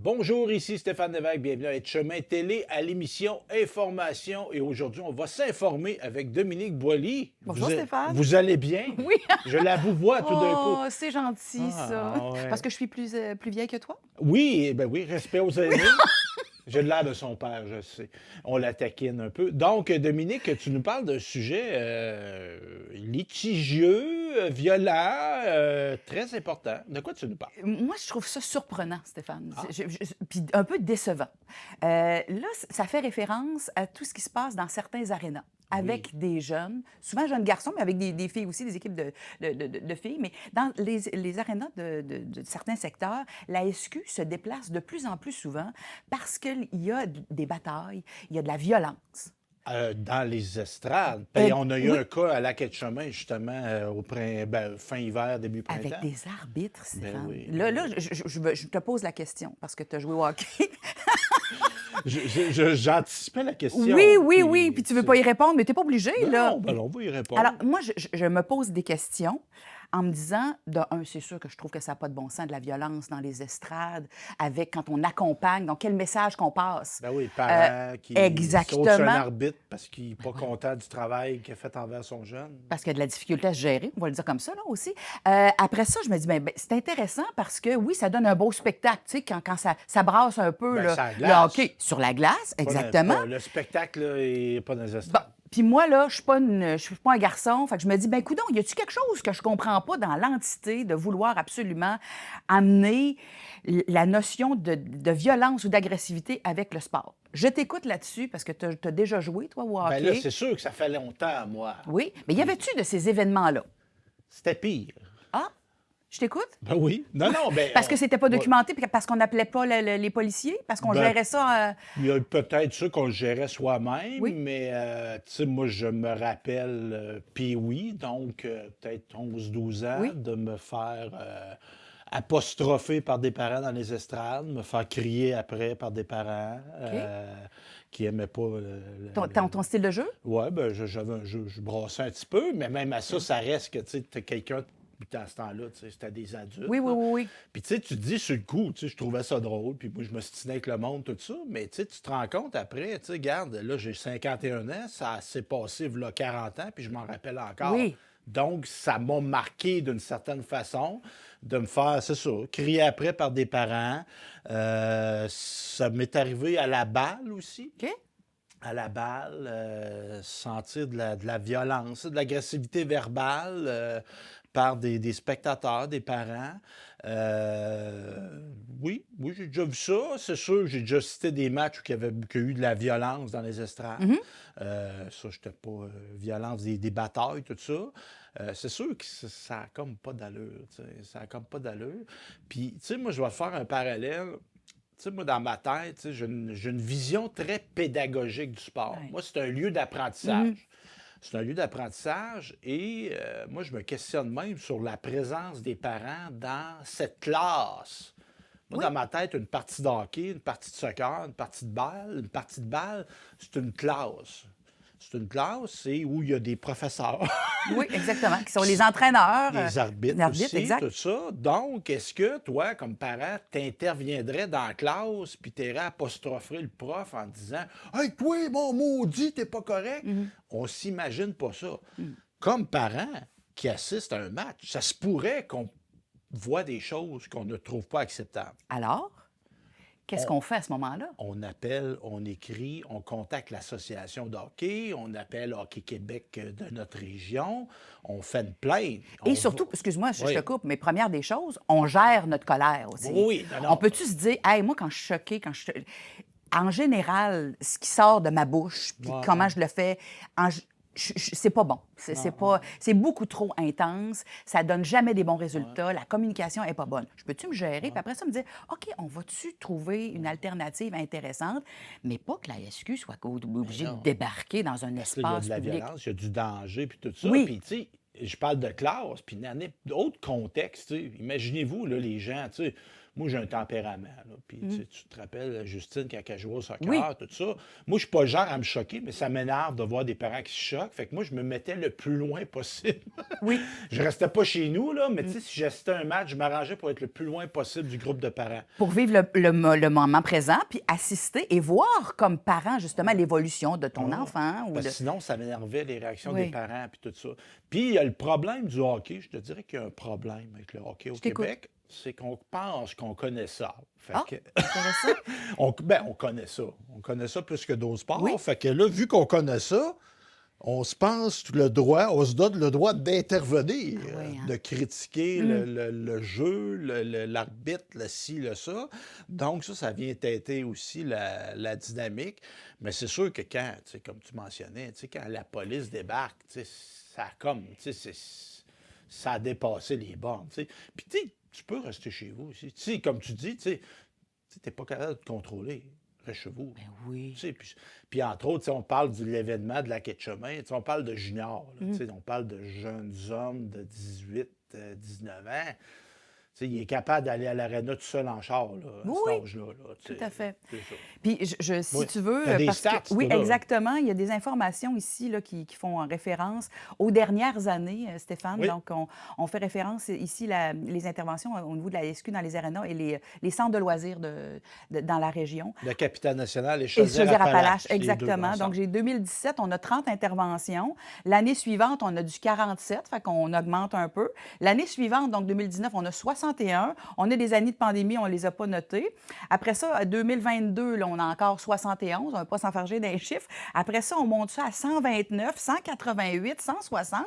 Bonjour, ici Stéphane Lévesque, bienvenue à Être Chemin Télé à l'émission Information. Et aujourd'hui, on va s'informer avec Dominique Boily. Bonjour Stéphane. Vous allez bien? Oui. Je la vous vois tout d'un coup. Oh, c'est gentil ça. Ouais. Parce que je suis plus vieille que toi? Oui, ben oui, respect aux aînés. J'ai l'air de son père, je sais. On la taquine un peu. Donc, Dominique, tu nous parles d'un sujet litigieux, violent, très important. De quoi tu nous parles? Moi, je trouve ça surprenant, Stéphane. Ah. Puis un peu décevant. Là, ça fait référence à tout ce qui se passe dans certains arénas avec des jeunes, souvent jeunes garçons, mais avec des filles aussi, des équipes de filles. Mais dans les arénas de certains secteurs, la SQ se déplace de plus en plus souvent parce qu'il y a des batailles, il y a de la violence. Dans les estrades. Puis on a eu oui. un cas à la quai de chemin, justement, fin hiver, début printemps. Avec des arbitres, Stéphane. oui. Là, je te pose la question parce que tu as joué au hockey. J'anticipais la question. Oui. Puis tu veux pas y répondre, mais tu n'es pas obligé, là. Non, ben on va y répondre. Alors, moi, je me pose des questions en me disant, de un, c'est sûr que je trouve que ça n'a pas de bon sens, de la violence dans les estrades, avec quand on accompagne, donc quel message qu'on passe. Ben oui, le parent qui exactement. saute sur un arbitre parce qu'il n'est pas content du travail qu'il a fait envers son jeune. Parce qu'il y a de la difficulté à se gérer, on va le dire comme ça, là, aussi. Après ça, je me dis, ben, c'est intéressant parce que, oui, ça donne un beau spectacle, tu sais, quand ça brasse un peu, Ben, là, sur la le glace. hockey. Sur la glace, exactement. Le spectacle n'est pas dans les Bon, estrades. puis moi, là, je suis pas un garçon. Fait que je me dis, ben coudonc, y a-tu quelque chose que je comprends pas dans l'entité de vouloir absolument amener la notion de violence ou d'agressivité avec le sport? Je t'écoute là-dessus parce que tu as déjà joué, toi, au hockey. Ben là, c'est sûr que ça fait longtemps, moi. Oui, mais y avait-tu de ces événements-là? C'était pire. Ah, je t'écoute? Ben oui. Non, ben... Parce que c'était pas documenté, puis parce qu'on n'appelait pas les policiers, parce qu'on Ben, gérait ça... Il y a peut-être ceux qu'on le gérait soi-même, Oui. mais tu sais, moi, je me rappelle, puis oui, donc peut-être 11-12 ans, Oui. de me faire apostropher par des parents dans les estrades, me faire crier après par des parents qui n'aimaient pas ton style de jeu? Ouais, ben j'avais un jeu, je brassais un petit peu, mais même à ça, ça reste que, tu sais, t'as quelqu'un... Puis dans ce temps-là, tu sais, c'était des adultes. Oui. Puis tu sais, tu te dis sur le coup, tu sais, je trouvais ça drôle, puis moi, je me stinais avec le monde, tout ça, mais tu sais, tu te rends compte après, tu sais, regarde, là, j'ai 51 ans, ça s'est passé, là, 40 ans, puis je m'en rappelle encore. Oui. Donc, ça m'a marqué d'une certaine façon de me faire, c'est ça, crier après par des parents. Ça m'est arrivé à la balle aussi. OK. À la balle, sentir de la violence, de l'agressivité verbale par des spectateurs, des parents. Oui, j'ai déjà vu ça. C'est sûr, j'ai déjà cité des matchs où il y a eu de la violence dans les estrades. Ça, j'étais pas violence, des batailles, tout ça. C'est sûr que ça a comme pas d'allure. Ça a comme pas d'allure. Puis, tu sais, moi, je vais faire un parallèle. Tu sais, moi, dans ma tête, j'ai une vision très pédagogique du sport. Ouais. Moi, c'est un lieu d'apprentissage. C'est un lieu d'apprentissage et moi, je me questionne même sur la présence des parents dans cette classe. Moi, dans ma tête, une partie de hockey, une partie de soccer, une partie de balle, c'est une classe. C'est une classe, c'est où il y a des professeurs. Oui, exactement. Qui sont les entraîneurs. Les arbitres aussi, exact. tout ça. Donc, est-ce que toi, comme parent, t'interviendrais dans la classe puis t'irais apostropher le prof en disant « Hey, toi, mon maudit, t'es pas correct? On s'imagine pas ça. Comme parent qui assiste à un match, ça se pourrait qu'on voit des choses qu'on ne trouve pas acceptables. Alors, qu'est-ce qu'on fait à ce moment-là? On appelle, on écrit, on contacte l'association de hockey, on appelle Hockey Québec de notre région, on fait une plainte. Et surtout, excuse-moi, je Oui. te coupe, mais première des choses, on gère notre colère aussi. Oui, non. On peut-tu se dire, hey, moi, quand je suis choquée, en général, ce qui sort de ma bouche, puis comment je le fais, c'est pas bon. C'est beaucoup trop intense. Ça donne jamais des bons résultats. La communication est pas bonne. Je peux-tu me gérer? Puis après ça, me dire, OK, on va-tu trouver une alternative intéressante, mais pas que la SQ soit obligée de débarquer dans un espace Il y a de la public. violence, il y a du danger, puis tout ça. Oui. Puis, tu sais, je parle de classe, puis dans d'autres contextes, tu sais, imaginez-vous, là, les gens, tu sais, moi, j'ai un tempérament, là. Puis, tu te rappelles, Justine, quand elle jouait au soccer, Oui. tout ça. Moi, je suis pas le genre à me choquer, mais ça m'énerve de voir des parents qui se choquent. Fait que moi, je me mettais le plus loin possible. Oui. Je restais pas chez nous, là, mais tu sais, si j'assistais à un match, je m'arrangeais pour être le plus loin possible du groupe de parents. Pour vivre le moment présent, puis assister et voir comme parent, justement, l'évolution de ton enfant. Ou Parce de... que sinon, ça m'énervait les réactions Oui. des parents puis tout ça. Puis il y a le problème du hockey. Je te dirais qu'il y a un problème avec le hockey au Je t'écoute. Québec. C'est qu'on pense qu'on connaît ça. Fait Ah, que, intéressant. on connaît ça. On connaît ça plus que d'autres sports. Oui. Fait que là, vu qu'on connaît ça, on se pense le droit, on se donne le droit d'intervenir, Ah oui, hein. de critiquer le jeu, l'arbitre, le ci, le ça. Donc, ça vient têter aussi la dynamique. Mais c'est sûr que quand, tu sais, comme tu mentionnais, tu sais, quand la police débarque, tu sais, ça a comme, tu sais, ça a dépassé les bornes, tu sais. Puis, tu sais, tu peux rester chez vous aussi. Tu sais, comme tu dis, tu sais, t'es pas capable de te contrôler. Reste chez vous. Ben oui. Tu sais, puis entre autres, tu sais, on parle de l'événement de la quai de chemin, tu sais, on parle de juniors, là, tu sais, on parle de jeunes hommes de 18, 19 ans. Tu sais, il est capable d'aller à l'aréna tout seul en char, là, à Oui, cet âge-là. Là, tu tout sais. à fait. C'est ça. Puis, si Oui. tu veux, T'as des parce que stats, oui, toi, là. exactement, il y a des informations ici là, qui font référence aux dernières années, Stéphane. Oui. Donc, on fait référence ici les interventions au niveau de la SQ dans les arénas et les centres de loisirs dans la région. Le Capitale National et Et Chaudière-Appalaches. les deux exactement. ensemble. Donc, j'ai 2017, on a 30 interventions. L'année suivante, on a du 47, fait qu'on augmente un peu. L'année suivante, donc 2019, on a 61. On a des années de pandémie, on ne les a pas notées. Après ça, à 2022, là, on a encore 71. On ne va pas s'enfarger d'un chiffre. Après ça, on monte ça à 129, 188, 160.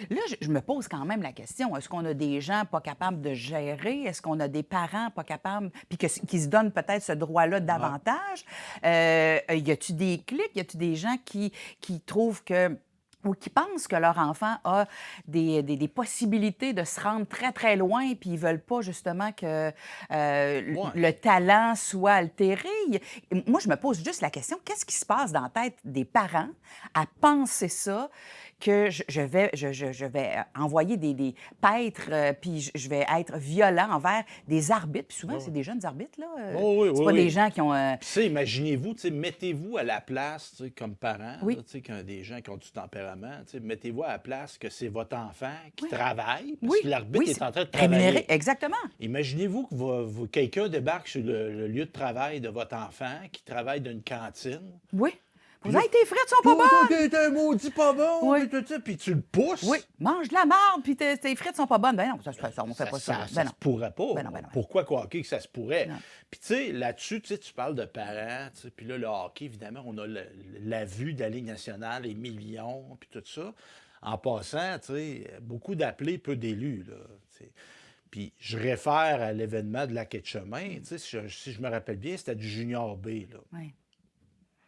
Là, je me pose quand même la question, est-ce qu'on a des gens pas capables de gérer? Est-ce qu'on a des parents pas capables, puis qui se donnent peut-être ce droit-là davantage? Y a-tu des clics? Y a-tu des gens qui trouvent que ou qui pensent que leur enfant a des possibilités de se rendre très, très loin, puis ils veulent pas justement que le talent soit altéré. Moi, je me pose juste la question, qu'est-ce qui se passe dans la tête des parents à penser ça, que je vais envoyer des paîtres, puis je vais être violent envers des arbitres. Puis souvent, c'est des jeunes arbitres, là. Oh oui, c'est oui, pas oui. des gens qui ont... Puis, tu sais, imaginez-vous, tu sais, mettez-vous à la place, tu sais, comme parents, Oui. là, tu sais, quand des gens qui ont du tempérament, tu sais, mettez-vous à la place que c'est votre enfant qui Oui. travaille, parce Oui, que l'arbitre oui, est en train de rémunéré, travailler. exactement. Imaginez-vous que quelqu'un débarque sur le lieu de travail de votre enfant, qui travaille dans une cantine. Oui. Vous là, avez tes frites sont pas Toi, bonnes! t'es un maudit pas bon, Oui. puis tout ça, puis tu le pousses. Oui, mange de la marde, puis tes frites sont pas bonnes. Ben non, on fait pas ça. Ça Ben se non. pourrait pas. Ben non, ben non. Pourquoi qu'au hockey que ça se pourrait? Non. Puis tu sais, là-dessus, tu parles de parents, tu sais, puis là, le hockey, évidemment, on a la vue de la Ligue nationale, les millions, puis tout ça. En passant, tu sais, beaucoup d'appelés, peu d'élus, là, tu sais. Puis je réfère à l'événement de la quai de chemin, tu sais, si je me rappelle bien, c'était du junior B, là. Oui.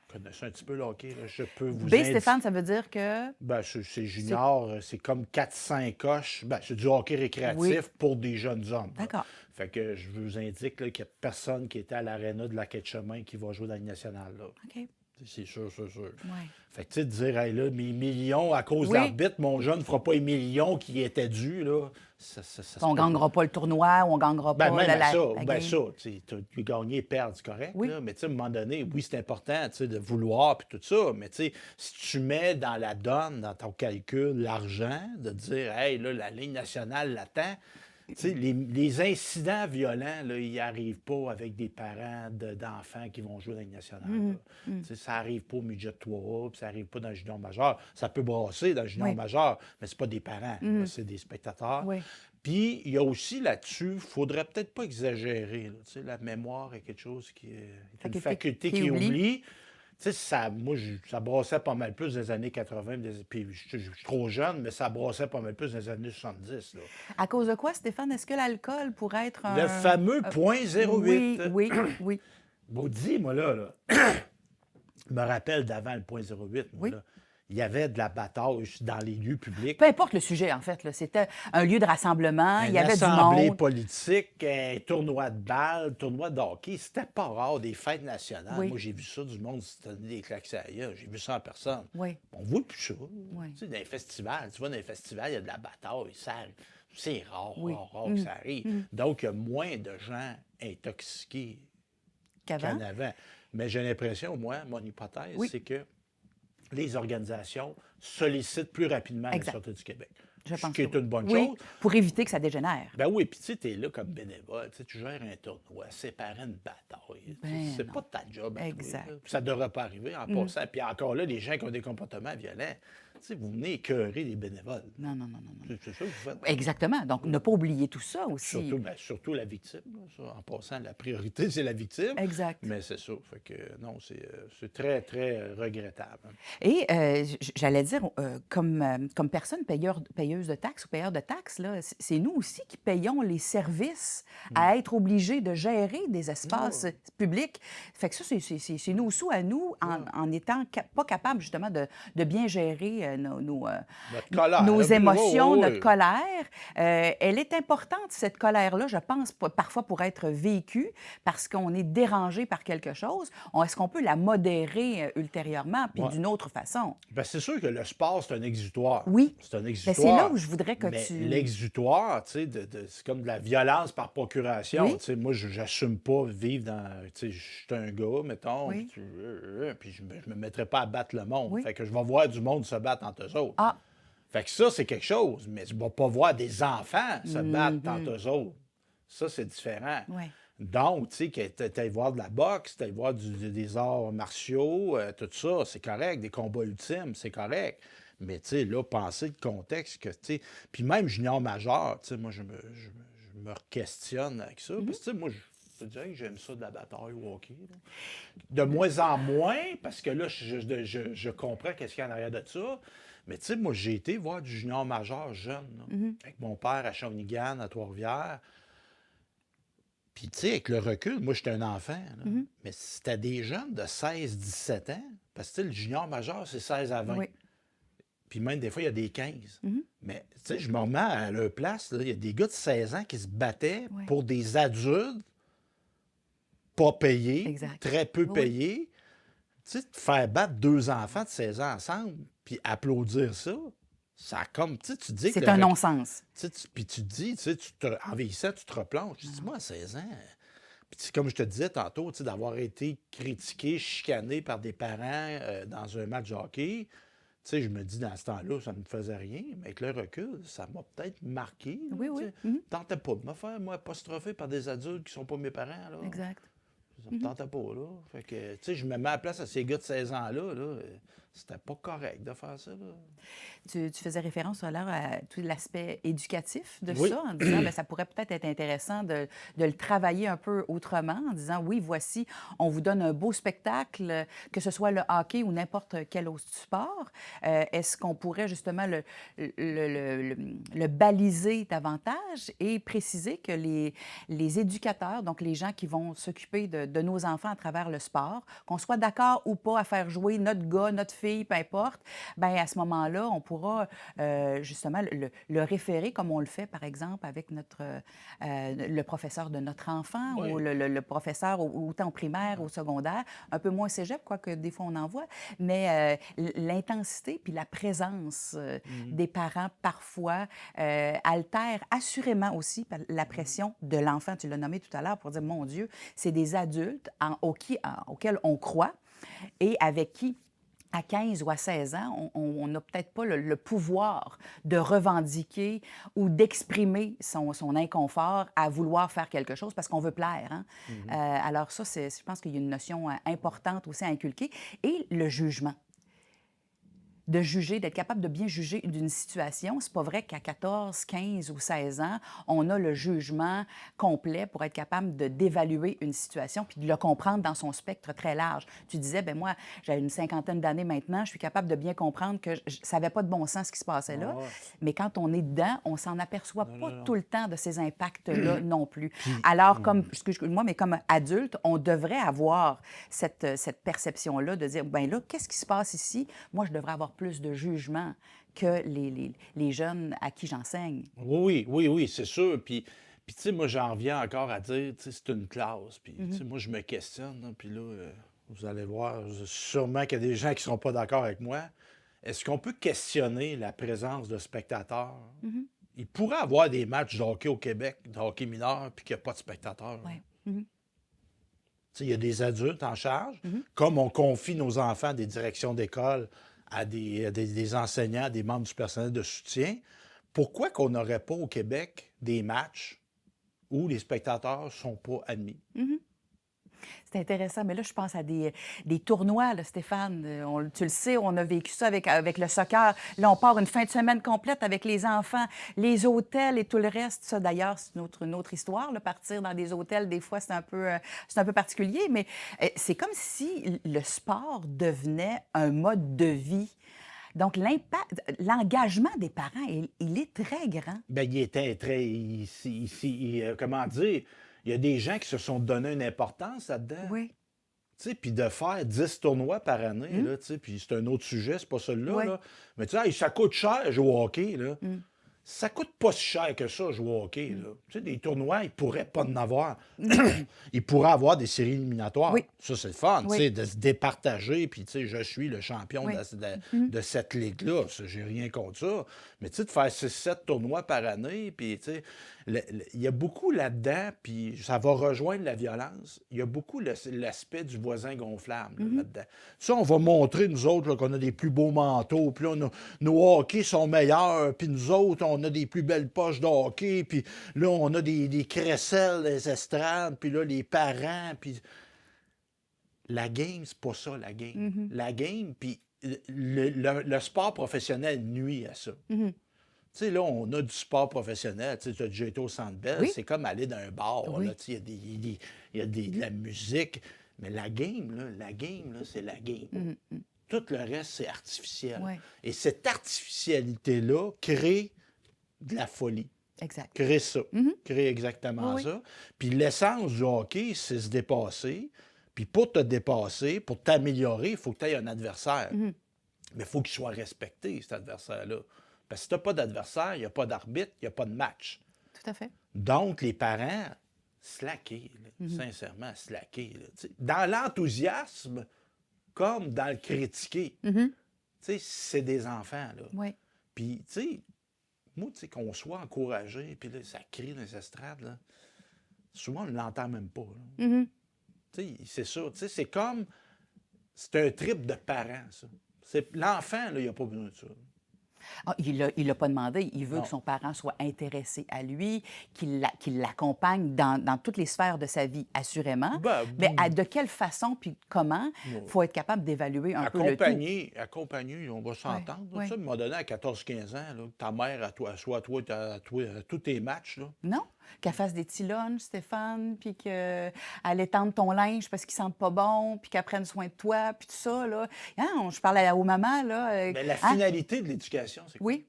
Vous connaissez un petit peu le hockey, là, je peux vous B, Stéphane, ça veut dire que... Ben, c'est junior, c'est comme 4-5 coches. Ben, c'est du hockey récréatif Oui. pour des jeunes hommes. là. D'accord. Fait que je vous indique là, qu'il n'y a personne qui était à l'aréna de la quai de chemin qui va jouer dans la Ligue nationale. Là. OK. C'est sûr, c'est sûr. Oui. Fait que tu sais, de dire, hey, là, mes millions, à cause de Oui. l'arbitre, mon jeune ne fera pas les millions qui étaient dus, là. Ça se On peut gagnera pas le tournoi, ou on gagnera pas ben, même la ben game. ça, tu sais, gagner et perdre, c'est correct. Oui. Là, mais tu sais, à un moment donné, oui, c'est important tu sais, de vouloir puis tout ça. Mais tu sais, si tu mets dans la donne, dans ton calcul, l'argent, de dire, hey, là, la Ligue nationale l'attend. Tu sais, les incidents violents, là, ils n'arrivent pas avec des parents d'enfants qui vont jouer dans la Ligue nationale. là. Tu sais, ça n'arrive pas au midget 3A, puis ça n'arrive pas dans le junior majeur. Ça peut brasser dans le junior Oui. majeur, mais c'est pas des parents, là, c'est des spectateurs. Oui. Puis, il y a aussi là-dessus, il ne faudrait peut-être pas exagérer. Là. Tu sais, la mémoire est quelque chose qui est une faculté qui oublie. Tu sais, ça brassait pas mal plus dans les années 80, puis je suis trop jeune, mais ça brassait pas mal plus dans les années 70. Là. À cause de quoi, Stéphane? Est-ce que l'alcool pourrait être un... Le fameux .08. Oui, oui. Maudit, moi, là. Je me rappelle d'avant le .08, moi, Oui. là. Il y avait de la bataille dans les lieux publics. Peu importe le sujet, en fait. Là. C'était un lieu de rassemblement, il y avait du assemblée monde. politique, un tournoi de balle, tournoi de hockey. C'était pas rare, des fêtes nationales. Oui. Moi, j'ai vu ça, du monde se donner des claques à la gueule. J'ai vu ça en personne. Oui. On voit plus ça. Oui. Tu sais, dans les festivals, tu vois, dans les festivals, il y a de la bataille. c'est rare, Oui. rare que ça arrive. Donc, il y a moins de gens intoxiqués Qu'avant? qu'en avant. Mais j'ai l'impression, moi, mon hypothèse, Oui. c'est que les organisations sollicitent plus rapidement la Exact. Sûreté du Québec. Je Ce pense qui que est oui. une bonne Oui, chose. pour éviter que ça dégénère. Ben oui, puis tu sais, t'es là comme bénévole, tu sais, tu gères un tournoi, séparer une bataille. Tu sais, Ben c'est non. pas ta job à toi. Exact. Là. Puis ça ne devrait pas arriver en passant. Puis encore là, les gens qui ont des comportements violents, tu sais, vous venez écœurer les bénévoles. Non, non, non, non, non. C'est ça que vous faites. Exactement. Donc, ne pas oublier tout ça aussi. Surtout la victime. Là, ça. En passant, la priorité, c'est la victime. Exact. Mais c'est ça. Fait que non, c'est très, très regrettable. Et j'allais dire, comme personne payeuse de taxes ou payeur de taxes, là, c'est nous aussi qui payons les services à être obligés de gérer des espaces publics. Fait que ça, c'est nous sous à nous en étant pas capables justement de bien gérer Notre colère. nos Là, émotions, oui, oui, notre oui. colère. Elle est importante, cette colère-là, je pense, parfois pour être vécue, parce qu'on est dérangé par quelque chose. Est-ce qu'on peut la modérer ultérieurement, puis Ouais. d'une autre façon? Ben, c'est sûr que le sport, c'est un exutoire. Oui. C'est un Ben, exutoire. c'est là où je voudrais que Mais tu... l'exutoire, tu sais, c'est comme de la violence par procuration. Oui. Tu sais, moi, j'assume pas vivre dans... Tu sais, je suis un gars, mettons, Oui. puis je me mettrais pas à battre le monde. Oui. Fait que je vais voir du monde se battre entre eux autres. Ah, Fait que ça, c'est quelque chose. Mais je ne vais pas voir des enfants se battre entre eux autres. Ça, c'est différent. oui. Donc, tu sais, que t'ailles voir de la boxe, t'ailles voir des arts martiaux, tout ça, c'est correct. Des combats ultimes, c'est correct. Mais, tu sais, là, penser le contexte que, tu sais... Puis même junior majeur, tu sais, moi, je me questionne avec ça. Parce que, tu sais, moi, je te dirais que j'aime ça de la bataille au hockey. Là. De moins en moins, parce que là, je comprends qu'est-ce qu'il y a en arrière de ça. Mais, tu sais, moi, j'ai été voir du junior majeur jeune, là, avec mon père à Shawinigan, à Trois-Rivières. Puis, tu sais, avec le recul, moi, j'étais un enfant, là. Mais c'était des jeunes de 16-17 ans. Parce que, tu sais, le junior majeur, c'est 16 à 20. Oui. Puis même, des fois, il y a des 15. Mais, tu sais, je me remets à leur place. Là. Il y a des gars de 16 ans qui se battaient Ouais. pour des adultes pas payés, Exact. très peu Oui. payés. Tu sais, te faire battre deux enfants de 16 ans ensemble, puis applaudir ça, ça a comme, tu sais, tu dis que... C'est un non-sens. Puis tu te dis, tu sais, en vieillissant, tu te replonges. Je dis, moi, à 16 ans... Puis, tu sais, comme je te disais tantôt, tu sais, d'avoir été critiqué, chicané par des parents dans un match de hockey, tu sais, je me dis, dans ce temps-là, ça ne me faisait rien, mais avec le recul, ça m'a peut-être marqué. Là, Oui, oui. tu sais. Tentais pas de me faire, moi, apostropher par des adultes qui sont pas mes parents, là. Exact. Ça me tentait pas, là. Fait que, tu sais, je me mets à la place à ces gars de 16 ans-là, là. C'était pas correct de faire ça, là. Tu faisais référence tout à l'heure à tout l'aspect éducatif de Oui. ça, en disant que ça pourrait peut-être être intéressant de le travailler un peu autrement, en disant oui, voici, on vous donne un beau spectacle, que ce soit le hockey ou n'importe quel autre sport. Est-ce qu'on pourrait justement le baliser davantage et préciser que les éducateurs, donc les gens qui vont s'occuper de nos enfants à travers le sport, qu'on soit d'accord ou pas à faire jouer notre gars, notre fille, peu importe, bien, à ce moment-là, on pourra justement le référer comme on le fait, par exemple, avec le professeur de notre enfant Oui. ou le professeur autant au primaire, au secondaire, un peu moins cégep, quoique des fois on en voit, mais l'intensité puis la présence des parents, parfois, altère assurément aussi la pression de l'enfant. Tu l'as nommé tout à l'heure pour dire, mon Dieu, c'est des adultes auxquels on croit et avec qui à 15 ou à 16 ans, on n'a peut-être pas le pouvoir de revendiquer ou d'exprimer son inconfort à vouloir faire quelque chose parce qu'on veut plaire. Hein? Alors ça, je pense qu'il y a une notion importante aussi à inculquer. Et le jugement. De juger, d'être capable de bien juger d'une situation. C'est pas vrai qu'à 14, 15 ou 16 ans, on a le jugement complet pour être capable d'évaluer une situation puis de le comprendre dans son spectre très large. Tu disais, ben moi, j'ai une cinquantaine d'années maintenant, je suis capable de bien comprendre que ça n'avait pas de bon sens ce qui se passait là. Ah ouais. Mais quand on est dedans, on s'en aperçoit pas non. tout le temps de ces impacts-là non plus. Alors, comme adulte, on devrait avoir cette perception-là de dire, ben là, qu'est-ce qui se passe ici? Moi, je devrais avoir plus de jugement que les jeunes à qui j'enseigne. Oui, c'est sûr. Puis tu sais, moi, j'en reviens encore à dire, tu sais, c'est une classe. Puis, tu sais, moi, je me questionne. Là, puis là, vous allez voir, sûrement qu'il y a des gens qui ne seront pas d'accord avec moi. Est-ce qu'on peut questionner la présence de spectateurs il pourrait avoir des matchs de hockey au Québec, de hockey mineur, puis qu'il n'y a pas de spectateurs. Ouais. Mhm. Il y a des adultes en charge, comme on confie nos enfants à des directions d'école, à des enseignants, des membres du personnel de soutien. Pourquoi qu'on n'aurait pas au Québec des matchs où les spectateurs ne sont pas admis? C'est intéressant, mais là, je pense à des tournois, là, Stéphane. Tu le sais, on a vécu ça avec le soccer. Là, on part une fin de semaine complète avec les enfants, les hôtels et tout le reste. Ça, d'ailleurs, c'est une autre histoire. Là. Partir dans des hôtels, des fois, c'est un peu particulier, mais c'est comme si le sport devenait un mode de vie. Donc, l'engagement des parents, il est très grand. Bien, il était très. Comment dire? Il y a des gens qui se sont donné une importance là-dedans. Oui. Tu sais, puis de faire 10 tournois par année, là, tu sais, puis c'est un autre sujet, c'est pas celui-là, Oui. là. Mais tu sais, hey, ça coûte cher jouer au hockey, là. Ça coûte pas si cher que ça, jouer au hockey, là. Tu sais, des tournois, ils pourraient pas en avoir. Ils pourraient avoir des séries éliminatoires. Oui. Ça, c'est le fun, Oui. tu sais, de se départager, puis tu sais, je suis le champion Oui. de cette ligue-là. Ça, j'ai rien contre ça. Mais tu sais, de faire 6-7 tournois par année, puis tu sais, il y a beaucoup là-dedans, puis ça va rejoindre la violence. Il y a beaucoup l'aspect du voisin gonflable là-dedans. Ça, on va montrer, nous autres, là, qu'on a des plus beaux manteaux, puis là, nos hockey sont meilleurs, puis nous autres, on a des plus belles poches de hockey, puis là, on a des crécelles, des estrades, puis là, les parents, puis... La game, c'est pas ça, la game. La game, puis le sport professionnel nuit à ça. Tu sais, là, on a du sport professionnel. Tu sais, as déjà été au Centre Bell, Oui. c'est comme aller dans un bar. Oui. Là, tu sais, il y a de la musique. Mais la game, là, c'est la game. Tout le reste, c'est artificiel. Ouais. Et cette artificialité-là crée de la folie. Exact. Crée ça. Crée exactement Oui, oui. ça. Puis l'essence du hockey, c'est se dépasser. Puis pour te dépasser, pour t'améliorer, il faut que tu aies un adversaire. Mais il faut qu'il soit respecté, cet adversaire-là. Parce que si tu n'as pas d'adversaire, il n'y a pas d'arbitre, il n'y a pas de match. Tout à fait. Donc, les parents, slacker, là, sincèrement, slacker. Là, tu sais, dans l'enthousiasme, comme dans le critiquer. Tu sais, c'est des enfants, là. Oui. Puis, tu sais, moi, tu sais, qu'on soit encouragé, puis là, ça crie dans les estrades, là, souvent, on ne l'entend même pas. Là. Tu sais, c'est ça. Tu sais, c'est comme... C'est un trip de parents, ça. L'enfant, là, il n'a pas besoin de ça. Ah, il l'a pas demandé. Il veut Non. que son parent soit intéressé à lui, qu'il l'accompagne dans toutes les sphères de sa vie, assurément. Ben, Mais de quelle façon puis comment, il faut être capable d'évaluer un peu le tout. Accompagner, on va s'entendre. ouais. Tu sais, à un moment donné, à 14-15 ans, là, ta mère, à tous tes matchs, là. Non? Qu'elle fasse des petits lunchs, Stéphane, puis qu'elle étende ton linge parce qu'il sent pas bon, puis qu'elle prenne soin de toi, puis tout ça, là. Hein, je parle aux mamans, là. Mais la hein? finalité de l'éducation, c'est quoi? Oui.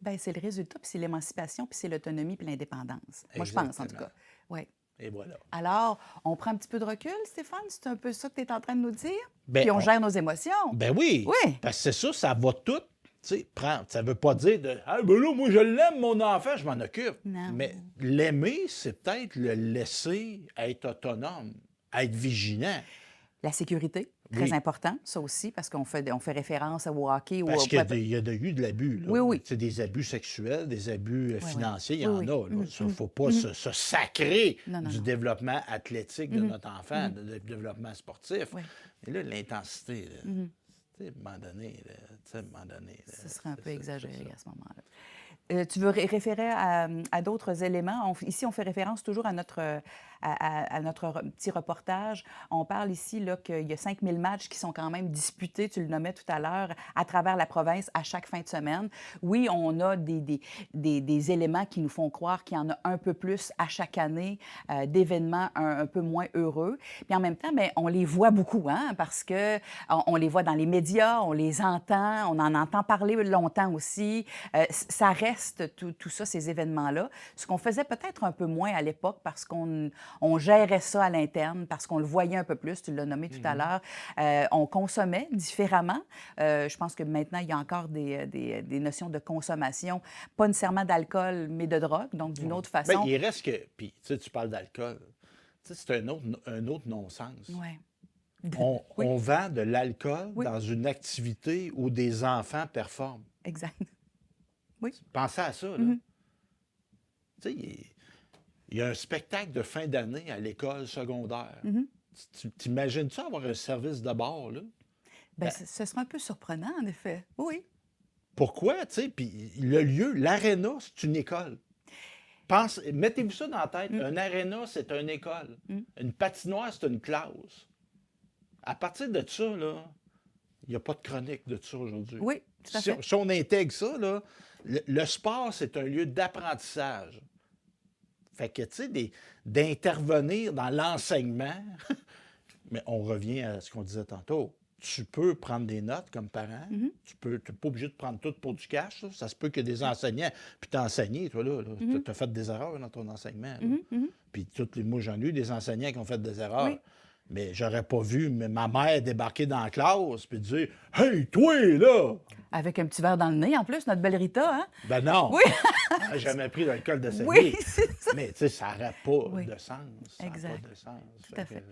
Bien, c'est le résultat, puis c'est l'émancipation, puis c'est l'autonomie, puis l'indépendance. Moi, je pense, en tout Exactement. cas. Oui. Et voilà. Alors, on prend un petit peu de recul, Stéphane? C'est un peu ça que tu es en train de nous dire? Ben, Puis on gère nos émotions. Ben oui. Oui. Parce que c'est ça va tout. Tu sais, ça veut pas dire de ah, ben là, moi, je l'aime, mon enfant, je m'en occupe. Non. Mais l'aimer, c'est peut-être le laisser être autonome, être vigilant. La sécurité, très Oui. important, ça aussi, parce qu'on fait référence au hockey. Parce qu'il y a eu de l'abus. Là. Oui, oui. C'est des abus sexuels, des abus financiers, il y Oui, en oui. a. Il ne faut pas se sacrer Non, non, du non. développement athlétique de notre enfant, du développement sportif. Oui. Et là, l'intensité, là, tu sais, à un moment donné, là, Ce serait un peu exagéré c'est ça. à ce moment-là. Tu veux référer à d'autres éléments? Ici, on fait référence toujours à notre petit reportage. On parle ici qu'il y a 5000 matchs qui sont quand même disputés, tu le nommais tout à l'heure, à travers la province à chaque fin de semaine. Oui, on a des éléments qui nous font croire qu'il y en a un peu plus à chaque année, d'événements un peu moins heureux. Puis en même temps, bien, on les voit beaucoup, hein, parce que on les voit dans les médias, on les entend, on en entend parler longtemps aussi. Ça reste tout ça, ces événements-là. Ce qu'on faisait peut-être un peu moins à l'époque parce qu'on gérait ça à l'interne, parce qu'on le voyait un peu plus, tu l'as nommé tout à l'heure. On consommait différemment. Je pense que maintenant, il y a encore des notions de consommation, pas nécessairement d'alcool, mais de drogue, donc d'une autre façon. Bien, il reste que... Puis, tu sais, tu parles d'alcool. Tu sais, c'est un autre non-sens. Ouais. On vend de l'alcool Oui. dans une activité où des enfants performent. Exact. Oui. Pensez à ça, là. Tu sais, il y a un spectacle de fin d'année à l'école secondaire. T'imagines-tu avoir un service de bar, là? Bien, ce serait un peu surprenant, en effet. Oui. Pourquoi, tu sais? Puis le lieu, l'aréna, c'est une école. Mettez-vous ça dans la tête. Un aréna, c'est une école. Une patinoire, c'est une classe. À partir de ça, là, il n'y a pas de chronique de ça aujourd'hui. Oui, tout à fait. Si on intègre ça, là, le sport, c'est un lieu d'apprentissage. Fait que, tu sais, d'intervenir dans l'enseignement, mais on revient à ce qu'on disait tantôt. Tu peux prendre des notes comme parent. Tu n'es pas obligé de prendre tout pour du cash. Là. Ça se peut que des enseignants, puis t'as enseigné, toi, là, tu as fait des erreurs dans ton enseignement. Puis moi, j'en ai eu des enseignants qui ont fait des erreurs. Oui. Mais j'aurais pas vu ma mère débarquer dans la classe puis dire « Hey, toi, là! » Avec un petit verre dans le nez, en plus, notre belle Rita, hein? Ben non! Oui. Elle n'a jamais pris l'alcool de saigner. Oui, c'est ça. Mais tu sais, ça n'aurait pas Oui. de sens. Ça n'a Exact. pas de sens. Tout à fait.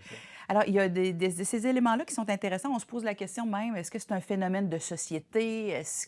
Alors, il y a ces éléments-là qui sont intéressants. On se pose la question même, est-ce que c'est un phénomène de société? Est-ce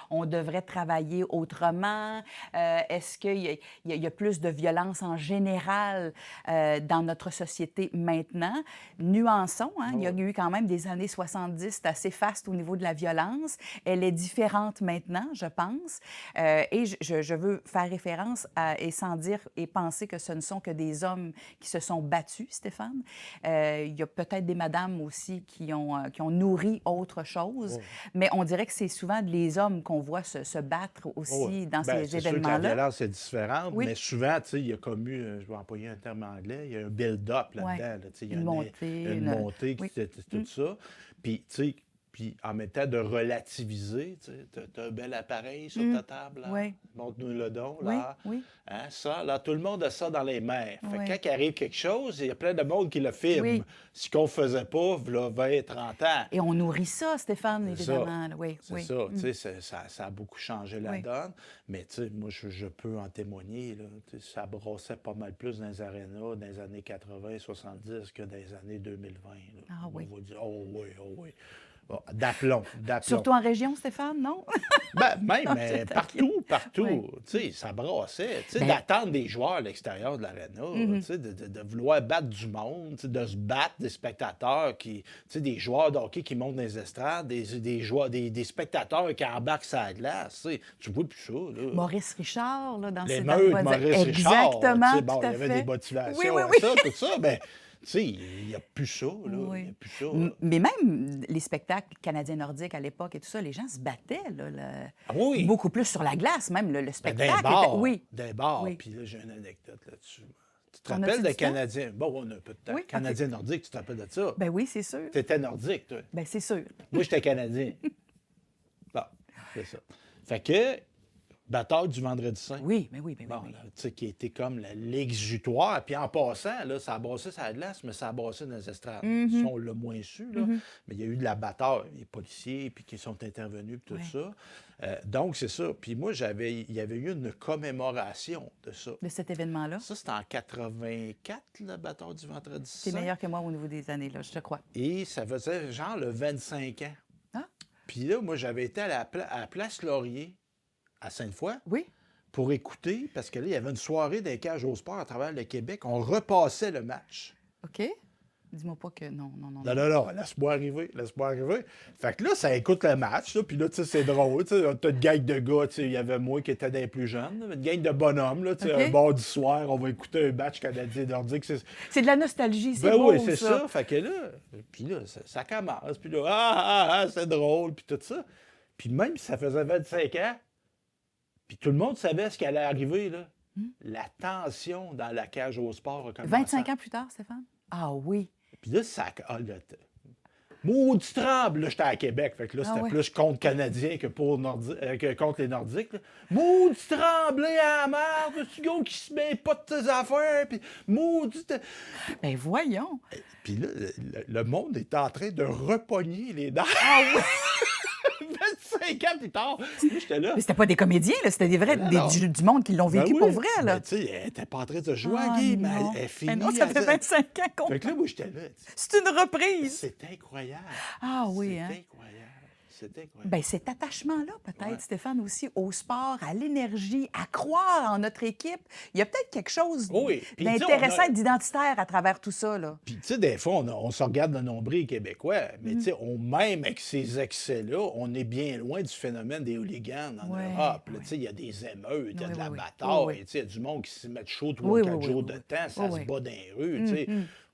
qu'on devrait travailler autrement? Est-ce qu'il y a plus de violence en général dans notre société maintenant? Nuançons, hein? Il y a eu quand même des années 70, c'est assez faste au niveau de la violence. Elle est différente maintenant, je pense. Et je veux faire référence et sans dire et penser que ce ne sont que des hommes qui se sont battus, Stéphane. Il y a peut-être des madames aussi qui ont nourri autre chose, mais on dirait que c'est souvent les hommes qu'on voit se battre aussi dans ces C'est sûr que la événements-là. violence est différente, Oui. mais souvent, tu sais, il y a comme eu, je vais employer un terme anglais, il y a un build-up là-dedans. Ouais. Là, tu sais, il y a Une montée, une montée, oui. tout ça. Puis, tu sais, puis en même temps de relativiser, tu sais, t'as un bel appareil sur ta table, là. Oui. Montre-nous le don, Oui, là. oui. Hein, ça, là, tout le monde a ça dans les mains. Fait Oui. que quand il arrive quelque chose, il y a plein de monde qui le filme. Oui. Ce qu'on faisait pas, là, 20, 30 ans. Et on nourrit ça, Stéphane, C'est ça. évidemment. là. Oui, C'est oui. ça, tu sais, ça a beaucoup changé la Oui. donne, mais tu sais, moi, je peux en témoigner, là, tu sais, ça brossait pas mal plus dans les arénas dans les années 80, 70 que dans les années 2020. Là. Ah oui. On va dire, oh oui. Bon, d'aplomb. Surtout en région, Stéphane, non? Ben, même, Non, mais c'est partout, Oui. tu sais, ça brassait. Tu sais, Ben- d'attendre des joueurs à l'extérieur de l'aréna, tu sais, de vouloir battre du monde, tu sais, de se battre des spectateurs, tu sais, des joueurs de hockey qui montent dans les estrades, des joueurs, des spectateurs qui embarquent sur la glace, tu sais. Tu vois plus ça, là. Maurice Richard, là, dans Les ces meutes, Maurice Richard, Exactement, tu sais, bon, tout il à y avait fait. des motivations Oui, oui, à oui. ça, tout ça, mais tu sais, il n'y a plus ça, là. Oui. Il n'y a plus ça. Mais même les spectacles canadiens-nordiques à l'époque et tout ça, les gens se battaient, là, Ah oui! beaucoup plus sur la glace, même le Ben, spectacle. d'un bar. Oui. D'un bar. Oui. Puis là, j'ai une anecdote là-dessus. Tu te On a-tu rappelles du des temps? Canadiens? Bon, on a un peu de temps. Oui, Canadiens nordiques, tu te rappelles de ça? Ben oui, c'est sûr. Tu étais nordique, toi. Ben c'est sûr. Moi, j'étais Canadien. Bon, c'est ça. Fait que, bataille du Vendredi Saint. Oui, mais oui, mais oui. Bon, oui. là, tu sais, qui était comme l'exutoire. Puis en passant, là, ça a brassé sa glace, mais ça a brassé dans les estrades. Mm-hmm. Ça, on l'a moins su, là. Mais il y a eu de la bataille, les policiers, puis qui sont intervenus, puis tout Ouais. ça. Donc, c'est ça. Puis moi, il y avait eu une commémoration de ça. De cet événement-là. Ça, c'était en 84, la bataille du Vendredi C'est Saint. meilleur que moi au niveau des années, là, je te crois. Et ça faisait genre le 25 ans. Ah, Puis là, moi, j'avais été à la Place Laurier, à Sainte-Foy, oui. pour écouter, parce que là, il y avait une soirée des cages au sport à travers le Québec. On repassait le match. OK. Dis-moi pas que non. Non, laisse-moi arriver. Fait que là, ça écoute le match, là, puis là, tu sais, c'est drôle, tu sais, t'as une gang de gars, tu sais, il y avait moi qui était des plus jeunes, là, une gang de bonhommes, là, tu sais, OK. un bord du soir, on va écouter un match canadien nordique, C'est de la nostalgie, c'est Ben beau, oui, c'est ça. Fait que là, puis là, ça commence, puis là, c'est drôle, puis tout ça. Puis même si ça faisait 25 ans, puis tout le monde savait ce qui allait arriver, là, la tension dans la cage au sport a commencé. 25 ans plus tard, Stéphane? Ah oui. Puis là, maudit tremble, là, j'étais à Québec, fait que là, c'était ouais. plus contre Canadiens que que contre les Nordiques. Là. Maudit tremblé à la merde, le petit gars qui se met pas de tes affaires, puis maudit... Ben voyons. Puis là, le monde est en train de repogner les dents. Ah oui. 25 ans plus tard, moi, j'étais là. Mais c'était pas des comédiens, là, c'était des vrais, Non. du monde qui l'ont Ben vécu oui, pour vrai, là. mais tu sais, elle était pas en train de jouer Ah, à game, non. elle est Ben finie. non, ça fait 25 ans qu'on... Fait que là, moi, j'étais là. C'est une reprise. C'est incroyable. Ah oui, hein? C'est incroyable. c'était quoi? Bien, cet attachement-là, peut-être, Ouais. Stéphane, aussi, au sport, à l'énergie, à croire en notre équipe. Il y a peut-être quelque chose Oui. Puis, tu sais, d'intéressant et d'identitaire à travers tout ça, là. Puis, tu sais, des fois, on se regarde le nombril québécois, mais tu sais, même avec ces excès-là, on est bien loin du phénomène des hooligans en Ouais, Europe. Là, ouais. tu sais, il y a des émeutes, il y a Oui, de la oui, oui. bataille, Oui, oui. tu sais, il y a du monde qui se met chaud Oui, 3-4 oui, oui, jours oui, de oui. temps, ça Oui, se oui. bat dans les rues, tu sais.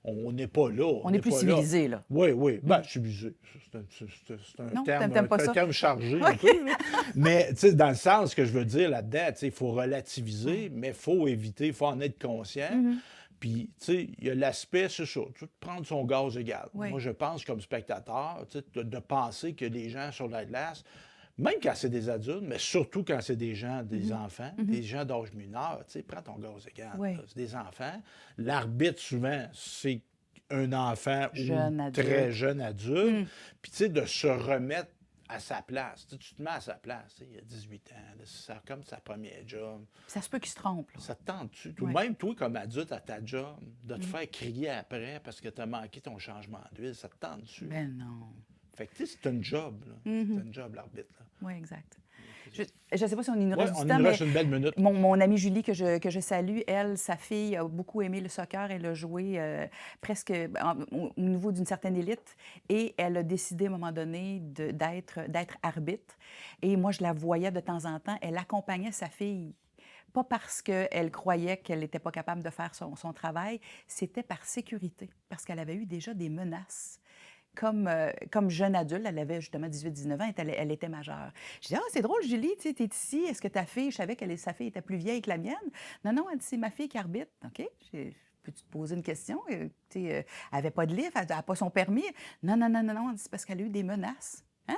On n'est pas là. On est plus pas là. civilisé, là. Oui, oui. Ben, civilisé. C'est un Non, terme, t'aimes pas un ça? terme chargé un peu. Là. Mais, tu sais, dans le sens que je veux dire là-dedans, tu sais, il faut relativiser, mais il faut éviter, il faut en être conscient. Puis, tu sais, il y a l'aspect, c'est ça, tu sais, prendre son gaz égal. Oui. Moi, je pense, comme spectateur, tu sais, de penser que les gens sur la glace, même quand c'est des adultes, mais surtout quand c'est des gens, des enfants, des gens d'âge mineur, tu sais, prends ton gaz égal. Oui. là. C'est des enfants. L'arbitre, souvent, c'est un enfant Jeune ou adulte. très jeune adulte. Puis, tu sais, de se remettre à sa place. Tu te mets à sa place. Tu sais, il y a 18 ans, là, c'est comme sa première job. Ça se peut qu'il se trompe, là. Ça te tente-tu? Ouais. Même toi, comme adulte à ta job, de te faire crier après parce que tu as manqué ton changement d'huile, ça te tente-tu? Ben non. Fait que, tu sais, c'est une job, là. C'est une job, l'arbitre, là. Oui, exact. Je ne sais pas si on y nous Ouais, reste on du nous temps, mais reste une belle minute. mon amie Julie, que je salue, elle, sa fille, a beaucoup aimé le soccer. Elle a joué presque au niveau d'une certaine élite. Et elle a décidé, à un moment donné, d'être arbitre. Et moi, je la voyais de temps en temps. Elle accompagnait sa fille. Pas parce qu'elle croyait qu'elle n'était pas capable de faire son travail, c'était par sécurité, parce qu'elle avait eu déjà des menaces. Comme jeune adulte, elle avait justement 18-19 ans, elle était majeure. Je dis, ah, c'est drôle, Julie, tu es ici, est-ce que ta fille, je savais que sa fille était plus vieille que la mienne? Non, non, elle dit, c'est ma fille qui arbitre. OK, peux-tu te poser une question? Elle n'avait pas de livre, elle n'a pas son permis. Non, non, non, non, non, elle dit, c'est parce qu'elle a eu des menaces. Hein?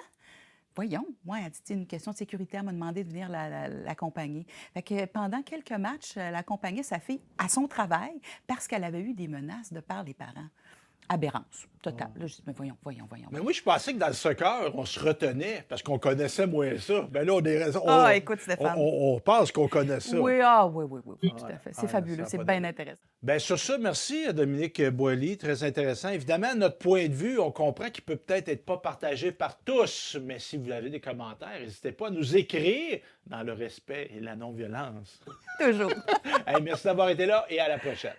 Voyons, moi, elle dit, c'est une question de sécurité, elle m'a demandé de venir l'accompagner. Fait que pendant quelques matchs, elle accompagnait sa fille à son travail parce qu'elle avait eu des menaces de par les parents. Aberrance totale. Là, je dis, mais voyons. Mais moi, je pensais que dans le soccer, on se retenait parce qu'on connaissait moins ça. Ben là, on est raison. Ah, écoute, Stéphane. On pense qu'on connaît ça. Oui, oui, tout à fait. C'est fabuleux, ça a c'est pas bien d'allure. intéressant. Bien, sur ça, merci à Dominique Boily, très intéressant. Évidemment, notre point de vue, on comprend qu'il peut peut-être être pas partagé par tous, mais si vous avez des commentaires, n'hésitez pas à nous écrire dans le respect et la non-violence. Toujours. Hey, merci d'avoir été là et à la prochaine.